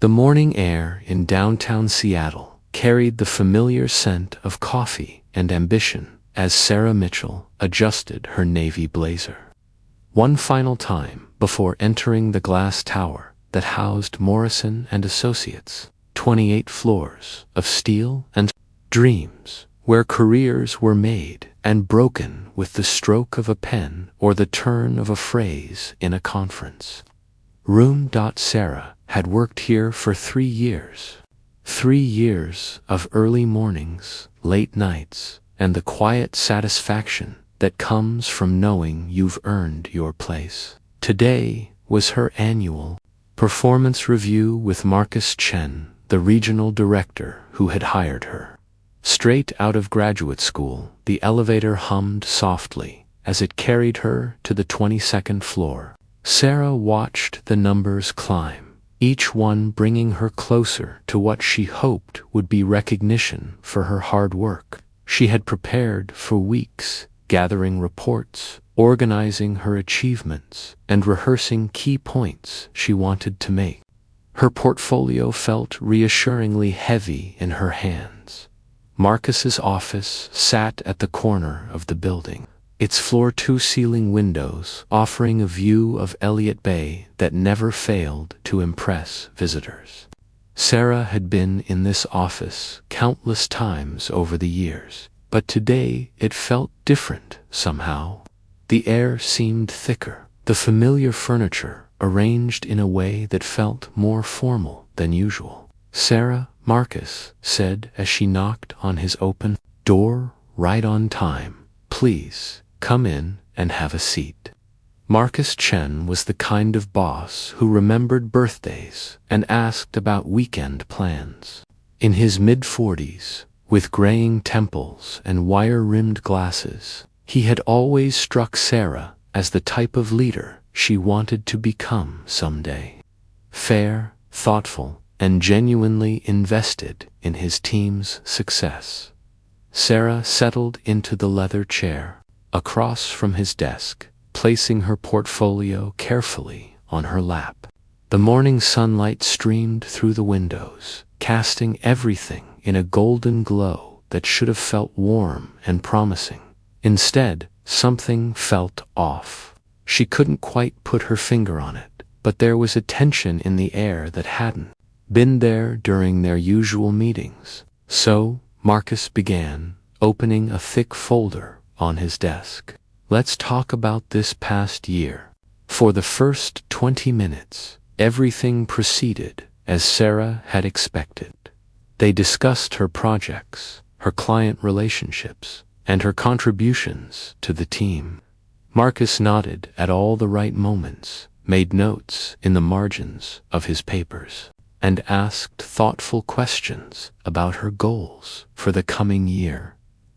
The morning air in downtown Seattle carried the familiar scent of coffee and ambition as Sarah Mitchell adjusted her navy blazer. One final time before entering the glass tower that housed Morrison and Associates, 28 floors of steel and dreams, where careers were made and broken with the stroke of a pen or the turn of a phrase in a conference. Sarah had worked here for 3 years. 3 years of early mornings, late nights, and the quiet satisfaction that comes from knowing you've earned your place. Today was her annual performance review with Marcus Chen, the regional director who had hired her. Straight out of graduate school, the elevator hummed softly as it carried her to the 22nd floor. Sarah watched the numbers climb, each one bringing her closer to what she hoped would be recognition for her hard work. She had prepared for weeks, gathering reports, organizing her achievements, and rehearsing key points she wanted to make. Her portfolio felt reassuringly heavy in her hands. Marcus's office sat at the corner of the building, its floor-to-ceiling windows offering a view of Elliott Bay that never failed to impress visitors. Sarah had been in this office countless times over the years, but today it felt different somehow. The air seemed thicker, the familiar furniture arranged in a way that felt more formal than usual. "Sarah," Marcus said as she knocked on his open door, "right on time. Please come in and have a seat." Marcus Chen was the kind of boss who remembered birthdays and asked about weekend plans. In his mid-40s, with graying temples and wire-rimmed glasses, he had always struck Sarah as the type of leader she wanted to become someday. Fair, thoughtful, and genuinely invested in his team's success. Sarah settled into the leather chair across from his desk, placing her portfolio carefully on her lap. The morning sunlight streamed through the windows, casting everything in a golden glow that should have felt warm and promising. Instead, something felt off. She couldn't quite put her finger on it, but there was a tension in the air that hadn't been there during their usual meetings. So, Marcus began, opening a thick folder on his desk. "Let's talk about this past year." For the first 20 minutes, everything proceeded as Sarah had expected. They discussed her projects, her client relationships, and her contributions to the team. Marcus nodded at all the right moments, made notes in the margins of his papers, and asked thoughtful questions about her goals for the coming year.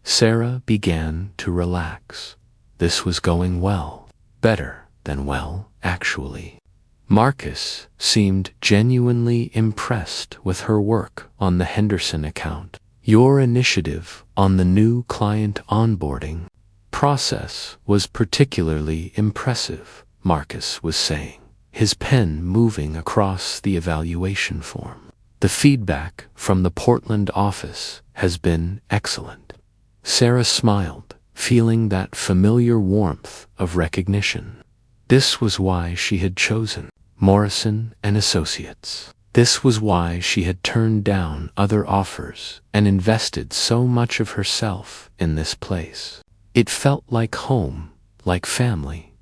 Sarah began to relax. This was going well. Better than well, actually. Marcus seemed genuinely impressed with her work on the Henderson account. "Your initiative on the new client onboarding process was particularly impressive," Marcus was saying, his pen moving across the evaluation form. "The feedback from the Portland office has been excellent." Sarah smiled, feeling that familiar warmth of recognition. This was why she had chosen Morrison and Associates. This was why she had turned down other offers and invested so much of herself in this place. It felt like home, like family.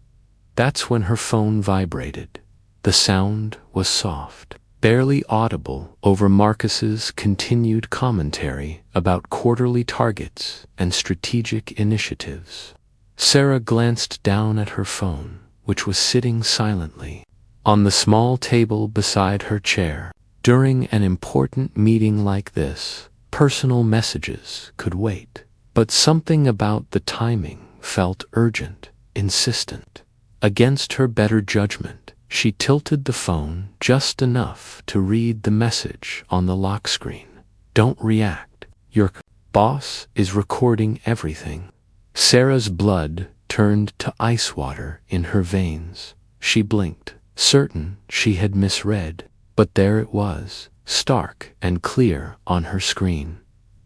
That's when her phone vibrated. The sound was soft, barely audible over Marcus's continued commentary about quarterly targets and strategic initiatives. Sarah glanced down at her phone, which was sitting silently on the small table beside her chair. During an important meeting like this, personal messages could wait, but something about the timing felt urgent, insistent. Against her better judgment, she tilted the phone just enough to read the message on the lock screen. "Don't react. Your boss is recording everything." Sarah's blood turned to ice water in her veins. She blinked, certain she had misread. But there it was, stark and clear on her screen.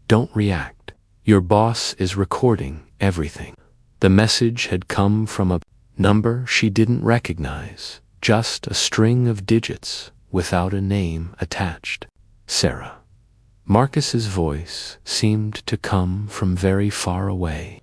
Don't react. Your boss is recording everything. The message had come from a number she didn't recognize, just a string of digits without a name attached. Sarah. Marcus's voice seemed to come from very far away.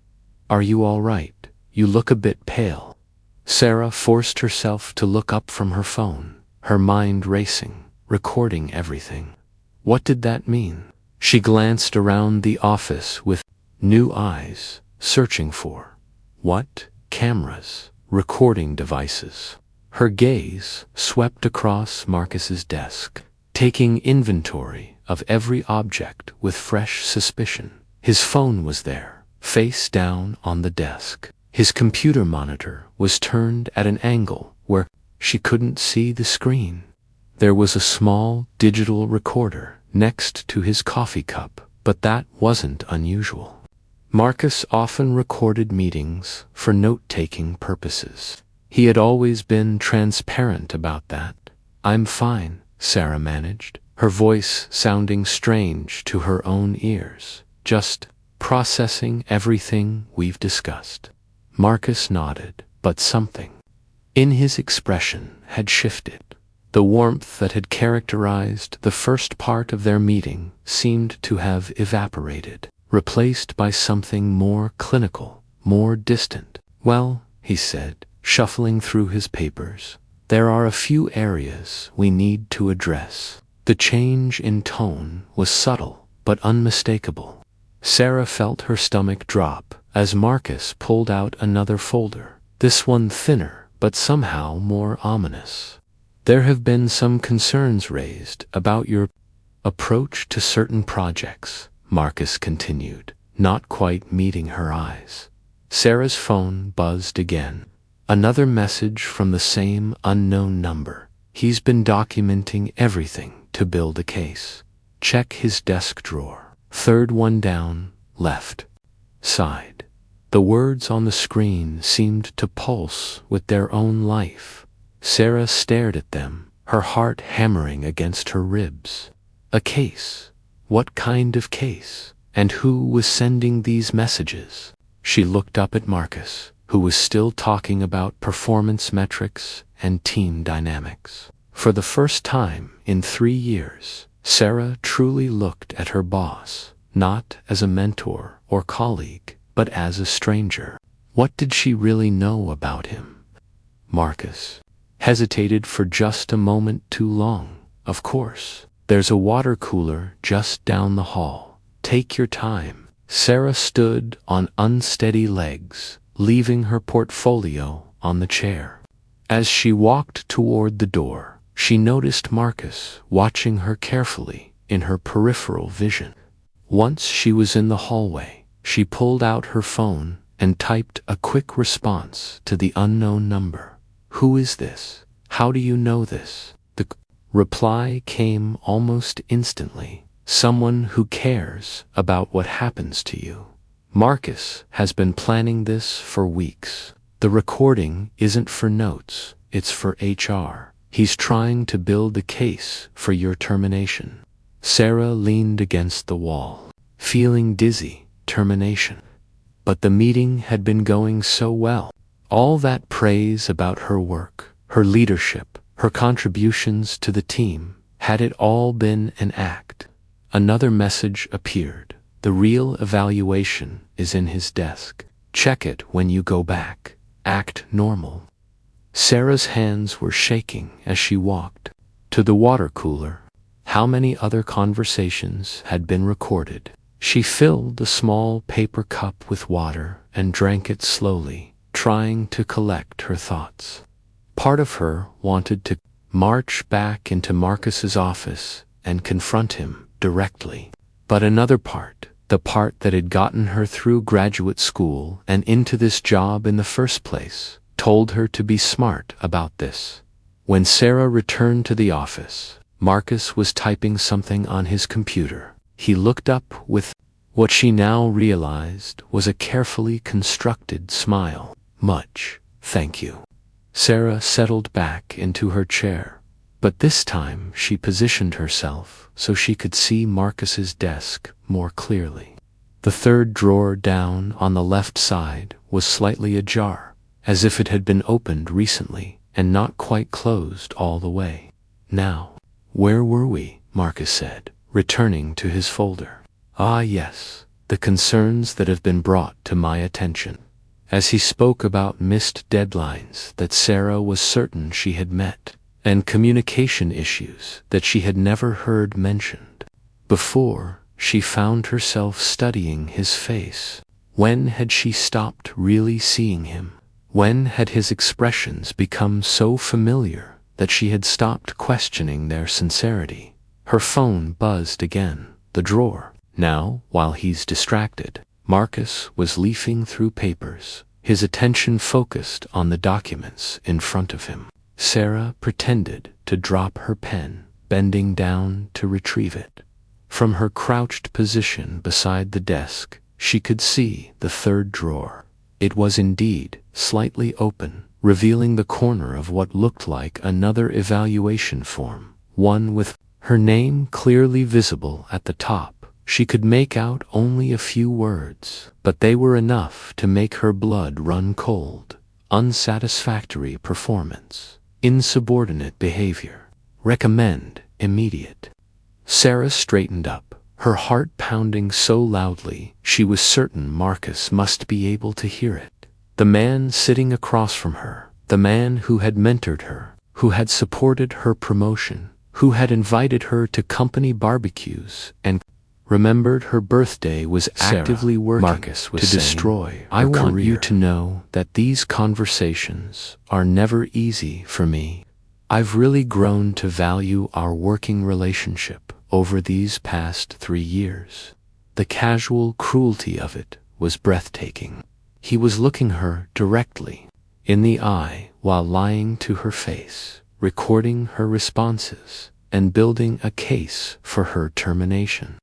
Are you all right? You look a bit pale. Sarah forced herself to look up from her phone, her mind racing, recording everything. What did that mean? She glanced around the office with new eyes, searching for what? Cameras, recording devices. Her gaze swept across Marcus's desk, taking inventory of every object with fresh suspicion. His phone was there, face down on the desk. His computer monitor was turned at an angle where she couldn't see the screen. There was a small digital recorder next to his coffee cup, but that wasn't unusual. Marcus often recorded meetings for note-taking purposes. He had always been transparent about that. I'm fine, Sarah managed, her voice sounding strange to her own ears. Just processing everything we've discussed. Marcus nodded, but something in his expression had shifted. The warmth that had characterized the first part of their meeting seemed to have evaporated, replaced by something more clinical, more distant. Well, he said, shuffling through his papers, there are a few areas we need to address. The change in tone was subtle, but unmistakable. Sarah felt her stomach drop as Marcus pulled out another folder, this one thinner, but somehow more ominous. There have been some concerns raised about your approach to certain projects, Marcus continued, not quite meeting her eyes. Sarah's phone buzzed again. Another message from the same unknown number. He's been documenting everything to build a case. Check his desk drawer. Third one down, left side. The words on the screen seemed to pulse with their own life. Sarah stared at them, her heart hammering against her ribs. A case. What kind of case? And who was sending these messages? She looked up at Marcus, who was still talking about performance metrics and team dynamics. For the first time in 3 years, Sarah truly looked at her boss, not as a mentor or colleague, but as a stranger. What did she really know about him? Marcus hesitated for just a moment too long. Of course, there's a water cooler just down the hall. Take your time. Sarah stood on unsteady legs, leaving her portfolio on the chair. As she walked toward the door, she noticed Marcus watching her carefully in her peripheral vision. Once she was in the hallway, she pulled out her phone and typed a quick response to the unknown number. Who is this? How do you know this? The reply came almost instantly. Someone who cares about what happens to you. Marcus has been planning this for weeks. The recording isn't for notes, it's for HR. He's trying to build a case for your termination. Sarah leaned against the wall, feeling dizzy. Termination. But the meeting had been going so well. All that praise about her work, her leadership, her contributions to the team, had it all been an act? Another message appeared. The real evaluation is in his desk. Check it when you go back. Act normal. Sarah's hands were shaking as she walked to the water cooler. How many other conversations had been recorded? She filled the small paper cup with water and drank it slowly, trying to collect her thoughts. Part of her wanted to march back into Marcus's office and confront him directly. But another part, the part that had gotten her through graduate school and into this job in the first place, told her to be smart about this. When Sarah returned to the office, Marcus was typing something on his computer. He looked up with what she now realized was a carefully constructed smile. Much, thank you. Sarah settled back into her chair. But this time she positioned herself so she could see Marcus's desk more clearly. The third drawer down on the left side was slightly ajar, as if it had been opened recently and not quite closed all the way. Now, where were we? Marcus said, returning to his folder. Ah yes, the concerns that have been brought to my attention. As he spoke about missed deadlines that Sarah was certain she had met, and communication issues that she had never heard mentioned before, she found herself studying his face. When had she stopped really seeing him? When had his expressions become so familiar that she had stopped questioning their sincerity? Her phone buzzed again. The drawer. Now, while he's distracted, Marcus was leafing through papers, his attention focused on the documents in front of him. Sarah pretended to drop her pen, bending down to retrieve it. From her crouched position beside the desk, she could see the third drawer. It was indeed slightly open, revealing the corner of what looked like another evaluation form, one with her name clearly visible at the top. She could make out only a few words, but they were enough to make her blood run cold. Unsatisfactory performance. Insubordinate behavior. Recommend immediate. Sarah straightened up, her heart pounding so loudly she was certain Marcus must be able to hear it. The man sitting across from her, the man who had mentored her, who had supported her promotion, who had invited her to company barbecues and remembered her birthday, was actively working Marcus was to saying, destroy "I her want career. you To know that these conversations are never easy for me. I've really grown to value our working relationship over these past 3 years. The casual cruelty of it was breathtaking. He was looking her directly in the eye while lying to her face, recording her responses, and building a case for her termination.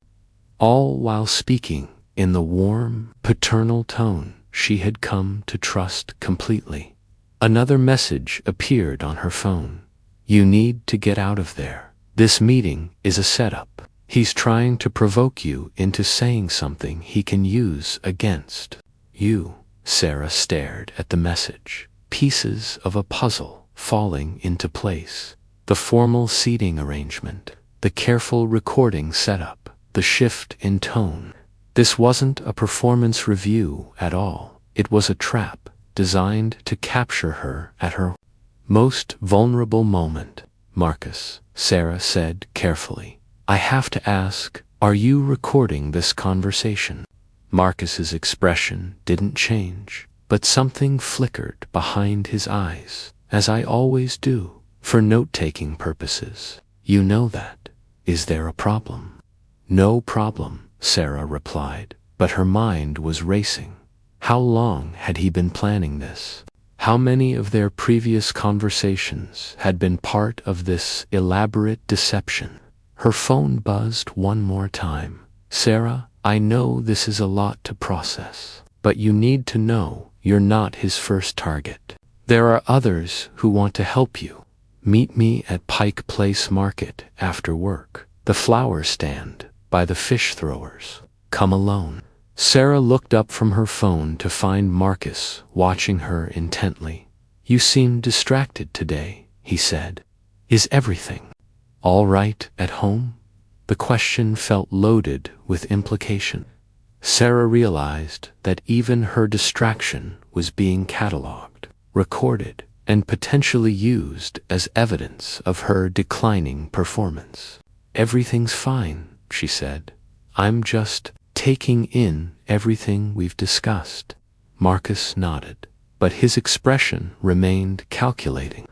All while speaking in the warm, paternal tone she had come to trust completely. Another message appeared on her phone. You need to get out of there. This meeting is a setup. He's trying to provoke you into saying something he can use against you. Sarah stared at the message, pieces of a puzzle falling into place. The formal seating arrangement, the careful recording setup, the shift in tone. This wasn't a performance review at all. It was a trap designed to capture her at her most vulnerable moment. Marcus, Sarah said carefully, I have to ask, are you recording this conversation? Marcus's expression didn't change, but something flickered behind his eyes, as I always do, for note-taking purposes. You know that. Is there a problem? No problem, Sarah replied, but her mind was racing. How long had he been planning this? How many of their previous conversations had been part of this elaborate deception? Her phone buzzed one more time. Sarah, I know this is a lot to process, but you need to know you're not his first target. There are others who want to help you. Meet me at Pike Place Market after work. The flower stand by the fish throwers. Come alone. Sarah looked up from her phone to find Marcus watching her intently. You seem distracted today, he said. Is everything all right at home? The question felt loaded with implication. Sarah realized that even her distraction was being cataloged, recorded, and potentially used as evidence of her declining performance. Everything's fine, she said. I'm just taking in everything we've discussed. Marcus nodded, but his expression remained calculating.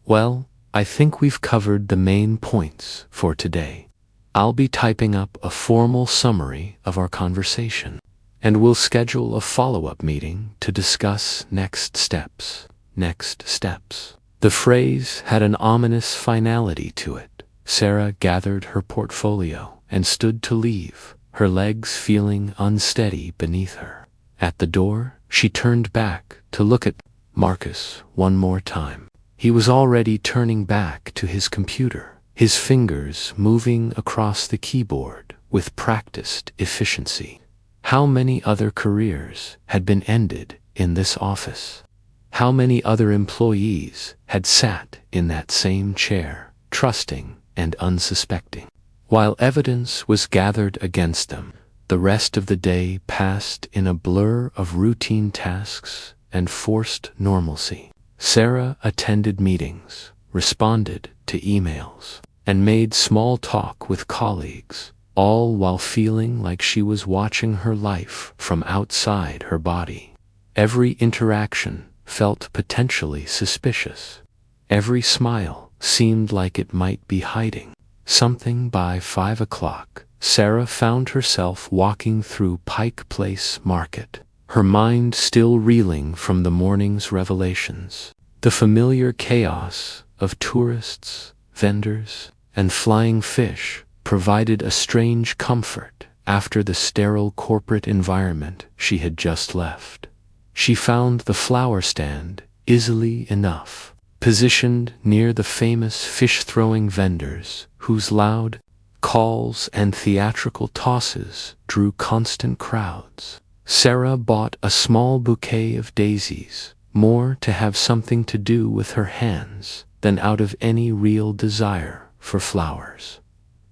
Well, I think we've covered the main points for today. I'll be typing up a formal summary of our conversation, and we'll schedule a follow-up meeting to discuss next steps. Next steps. The phrase had an ominous finality to it. Sarah gathered her portfolio and stood to leave, her legs feeling unsteady beneath her. At the door, she turned back to look at Marcus one more time. He was already turning back to his computer, his fingers moving across the keyboard with practiced efficiency. How many other careers had been ended in this office? How many other employees had sat in that same chair, trusting and unsuspecting? While evidence was gathered against them, the rest of the day passed in a blur of routine tasks and forced normalcy. Sarah attended meetings, responded to emails, and made small talk with colleagues, all while feeling like she was watching her life from outside her body. Every interaction felt potentially suspicious. Every smile seemed like it might be hiding something. By 5 o'clock, Sarah found herself walking through Pike Place Market, her mind still reeling from the morning's revelations. The familiar chaos of tourists, vendors, and flying fish provided a strange comfort after the sterile corporate environment she had just left. She found the flower stand easily enough, positioned near the famous fish-throwing vendors whose loud calls and theatrical tosses drew constant crowds. Sarah bought a small bouquet of daisies, more to have something to do with her hands than out of any real desire for flowers.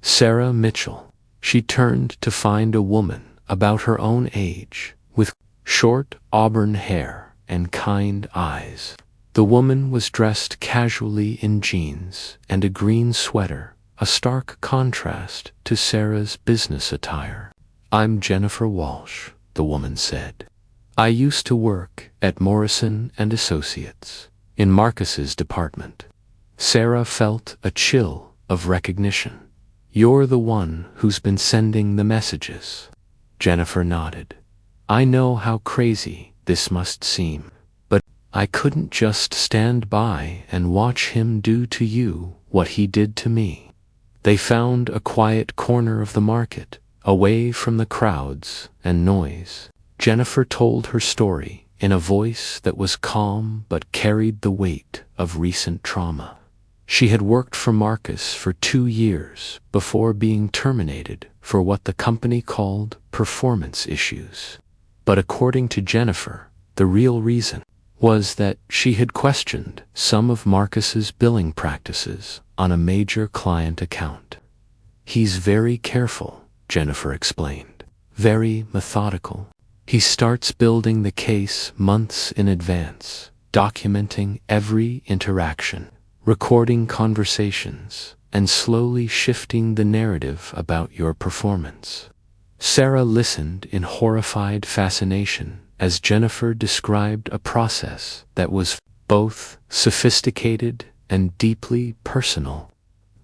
Sarah Mitchell. She turned to find a woman about her own age, with short auburn hair and kind eyes. The woman was dressed casually in jeans and a green sweater, a stark contrast to Sarah's business attire. "I'm Jennifer Walsh," the woman said. "I used to work at Morrison and Associates in Marcus's department." Sarah felt a chill of recognition. "You're the one who's been sending the messages." Jennifer nodded. "I know how crazy this must seem, but I couldn't just stand by and watch him do to you what he did to me." They found a quiet corner of the market, away from the crowds and noise. Jennifer told her story in a voice that was calm but carried the weight of recent trauma. She had worked for Marcus for 2 years before being terminated for what the company called performance issues. But according to Jennifer, the real reason was that she had questioned some of Marcus's billing practices on a major client account. "He's very careful," Jennifer explained. "Very methodical. He starts building the case months in advance, documenting every interaction, recording conversations, and slowly shifting the narrative about your performance." Sarah listened in horrified fascination as Jennifer described a process that was both sophisticated and deeply personal.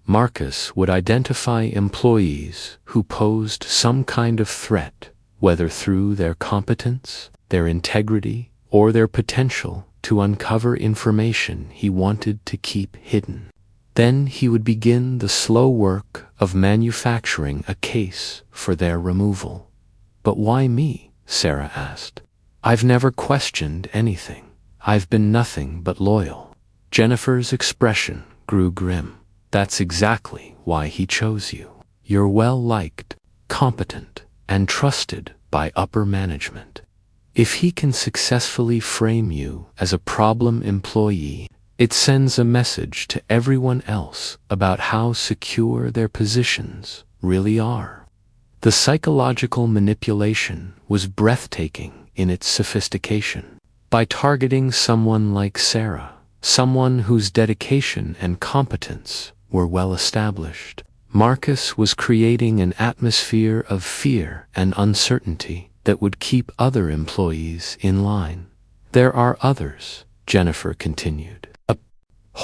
Marcus would identify employees who posed some kind of threat, whether through their competence, their integrity, or their potential to uncover information he wanted to keep hidden. Then he would begin the slow work of manufacturing a case for their removal. "But why me?" Sarah asked. "I've never questioned anything. I've been nothing but loyal." Jennifer's expression grew grim. "That's exactly why he chose you. You're well-liked, competent, and trusted by upper management. If he can successfully frame you as a problem employee, it sends a message to everyone else about how secure their positions really are." The psychological manipulation was breathtaking in its sophistication. By targeting someone like Sarah, someone whose dedication and competence were well established, Marcus was creating an atmosphere of fear and uncertainty that would keep other employees in line. "There are others," Jennifer continued. "A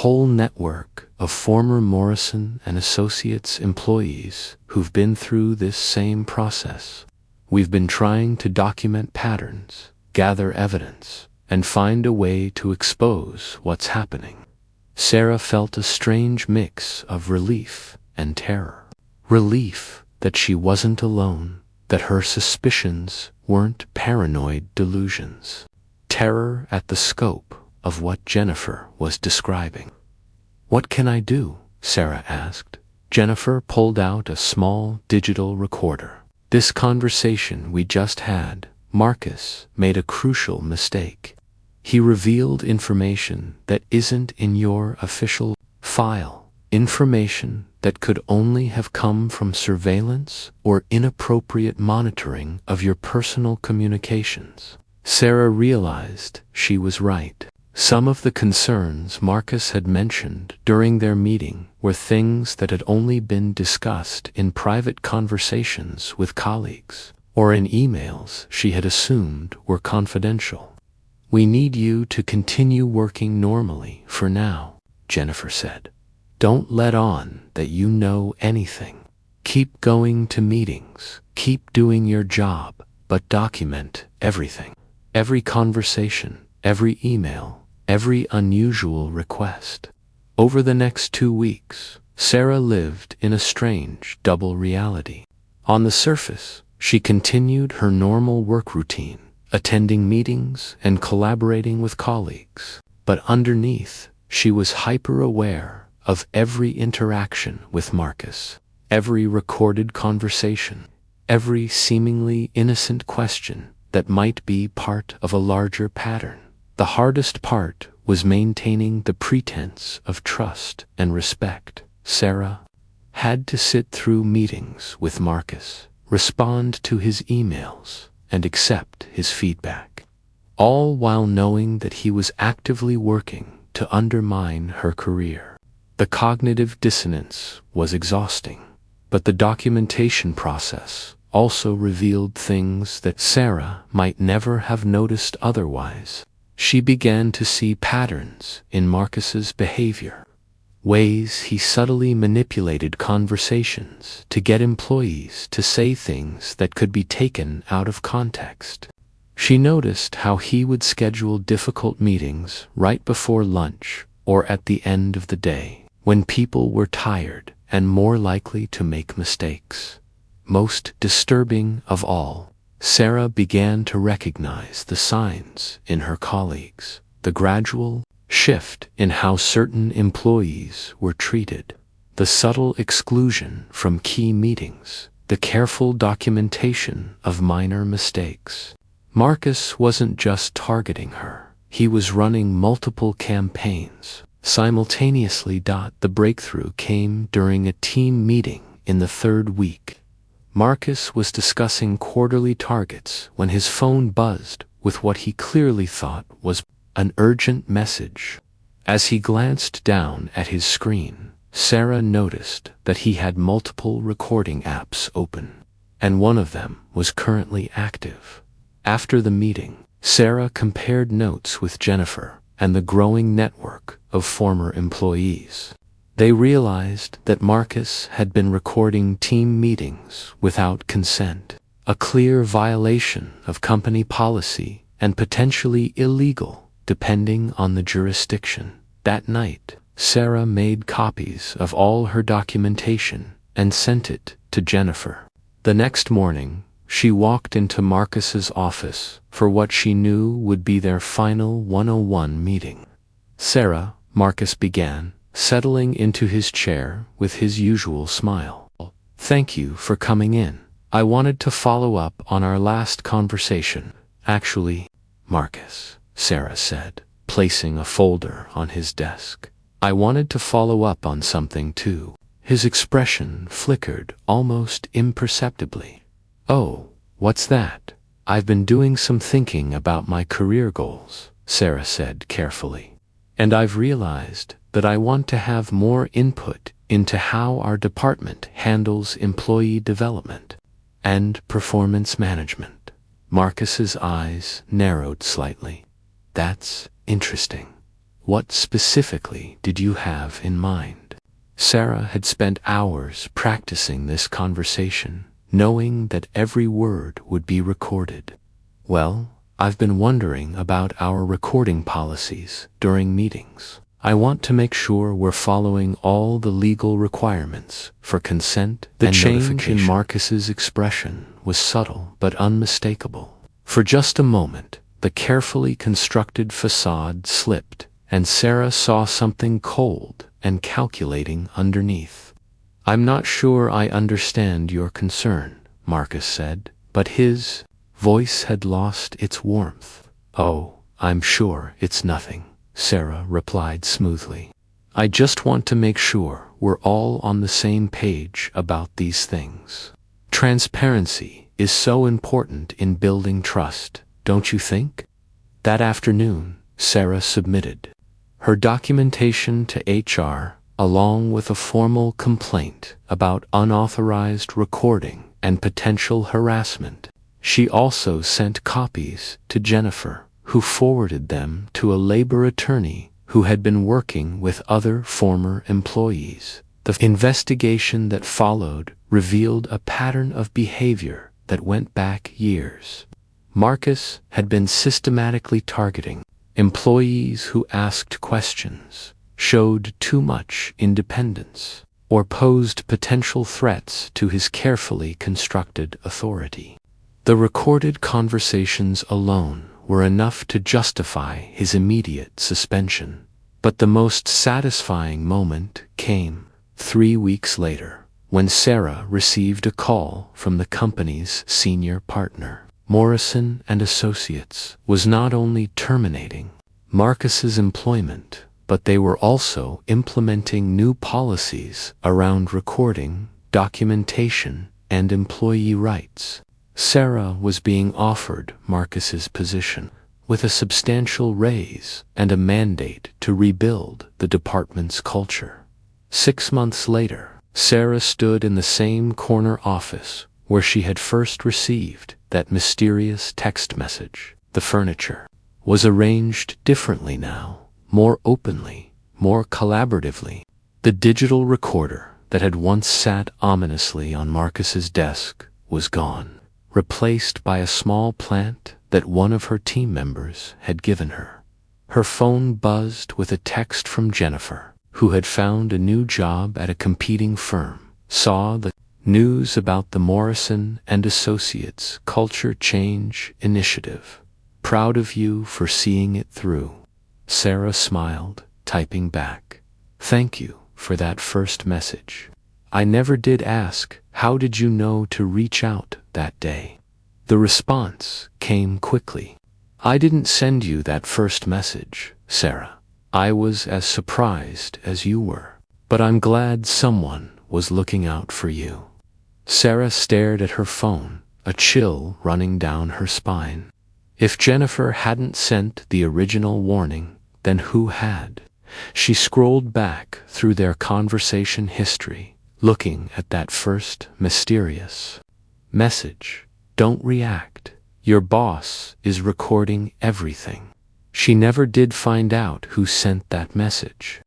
whole network of former Morrison and Associates employees who've been through this same process. We've been trying to document patterns, gather evidence, and find a way to expose what's happening." Sarah felt a strange mix of relief and terror. Relief that she wasn't alone, that her suspicions weren't paranoid delusions. Terror at the scope of what Jennifer was describing. "What can I do?" Sarah asked. Jennifer pulled out a small digital recorder. "This conversation we just had, Marcus made a crucial mistake. He revealed information that isn't in your official file, information that could only have come from surveillance or inappropriate monitoring of your personal communications." Sarah realized she was right. Some of the concerns Marcus had mentioned during their meeting were things that had only been discussed in private conversations with colleagues, or in emails she had assumed were confidential. "We need you to continue working normally for now," Jennifer said. "Don't let on that you know anything. Keep going to meetings, keep doing your job, but document everything. Every conversation, every email, every unusual request." Over the next 2 weeks, Sarah lived in a strange double reality. On the surface, she continued her normal work routine, attending meetings and collaborating with colleagues. But underneath, she was hyper-aware of every interaction with Marcus, every recorded conversation, every seemingly innocent question that might be part of a larger pattern. The hardest part was maintaining the pretense of trust and respect. Sarah had to sit through meetings with Marcus, respond to his emails, and accept his feedback, all while knowing that he was actively working to undermine her career. The cognitive dissonance was exhausting, but the documentation process also revealed things that Sarah might never have noticed otherwise. She began to see patterns in Marcus's behavior, ways he subtly manipulated conversations to get employees to say things that could be taken out of context. She noticed how he would schedule difficult meetings right before lunch or at the end of the day, when people were tired and more likely to make mistakes. Most disturbing of all, Sarah began to recognize the signs in her colleagues, the gradual shift in how certain employees were treated, the subtle exclusion from key meetings, the careful documentation of minor mistakes. Marcus wasn't just targeting her, he was running multiple campaigns simultaneously. The breakthrough came during a team meeting in the 3rd week. Marcus was discussing quarterly targets when his phone buzzed with what he clearly thought was an urgent message. As he glanced down at his screen, Sarah noticed that he had multiple recording apps open, and one of them was currently active. After the meeting, Sarah compared notes with Jennifer and the growing network of former employees. They realized that Marcus had been recording team meetings without consent, a clear violation of company policy and potentially illegal, depending on the jurisdiction. That night, Sarah made copies of all her documentation and sent it to Jennifer. The next morning, she walked into Marcus's office for what she knew would be their final 101 meeting. "Sarah," Marcus began, settling into his chair with his usual smile. "Thank you for coming in. I wanted to follow up on our last conversation." "Actually, Marcus," Sarah said, placing a folder on his desk, "I wanted to follow up on something too." His expression flickered almost imperceptibly. "Oh, what's that?" "I've been doing some thinking about my career goals," Sarah said carefully, "and I've realized that I want to have more input into how our department handles employee development and performance management." Marcus's eyes narrowed slightly. "That's interesting. What specifically did you have in mind?" Sarah had spent hours practicing this conversation, knowing that every word would be recorded. "Well, I've been wondering about our recording policies during meetings. I want to make sure we're following all the legal requirements for consent and notification." The change in Marcus's expression was subtle but unmistakable. For just a moment, the carefully constructed facade slipped, and Sarah saw something cold and calculating underneath. "I'm not sure I understand your concern," Marcus said, but his voice had lost its warmth. "Oh, I'm sure it's nothing," Sarah replied smoothly. "I just want to make sure we're all on the same page about these things. Transparency is so important in building trust, don't you think?" That afternoon, Sarah submitted her documentation to HR, along with a formal complaint about unauthorized recording and potential harassment. She also sent copies to Jennifer, who forwarded them to a labor attorney who had been working with other former employees. The investigation that followed revealed a pattern of behavior that went back years. Marcus had been systematically targeting employees who asked questions, showed too much independence, or posed potential threats to his carefully constructed authority. The recorded conversations alone were enough to justify his immediate suspension. But the most satisfying moment came 3 weeks later, when Sarah received a call from the company's senior partner. Morrison and Associates was not only terminating Marcus's employment, but they were also implementing new policies around recording, documentation, and employee rights. Sarah was being offered Marcus's position, with a substantial raise and a mandate to rebuild the department's culture. 6 months later, Sarah stood in the same corner office where she had first received that mysterious text message. The furniture was arranged differently now, more openly, more collaboratively. The digital recorder that had once sat ominously on Marcus's desk was gone, replaced by a small plant that one of her team members had given her. Her phone buzzed with a text from Jennifer, who had found a new job at a competing firm, saw the news about the Morrison and Associates Culture Change Initiative. "Proud of you for seeing it through." Sarah smiled, typing back, "Thank you for that first message. I never did ask, how did you know to reach out that day?" The response came quickly. "I didn't send you that first message, Sarah. I was as surprised as you were. But I'm glad someone was looking out for you." Sarah stared at her phone, a chill running down her spine. If Jennifer hadn't sent the original warning, then who had? She scrolled back through their conversation history, looking at that first mysterious message. "Don't react. Your boss is recording everything." She never did find out who sent that message.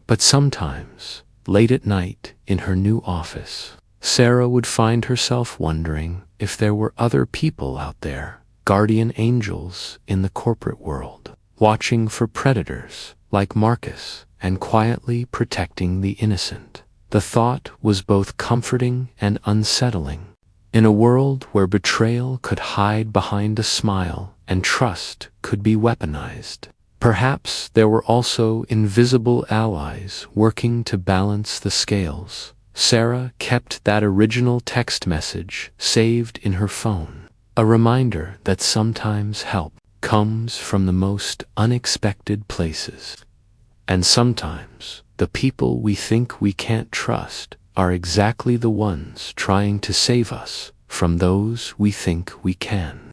But sometimes, late at night in her new office, Sarah would find herself wondering if there were other people out there, guardian angels in the corporate world, watching for predators like Marcus and quietly protecting the innocent. The thought was both comforting and unsettling. In a world where betrayal could hide behind a smile and trust could be weaponized, perhaps there were also invisible allies working to balance the scales. Sarah kept that original text message saved in her phone, a reminder that sometimes help comes from the most unexpected places. And sometimes the people we think we can't trust are exactly the ones trying to save us from those we think we can.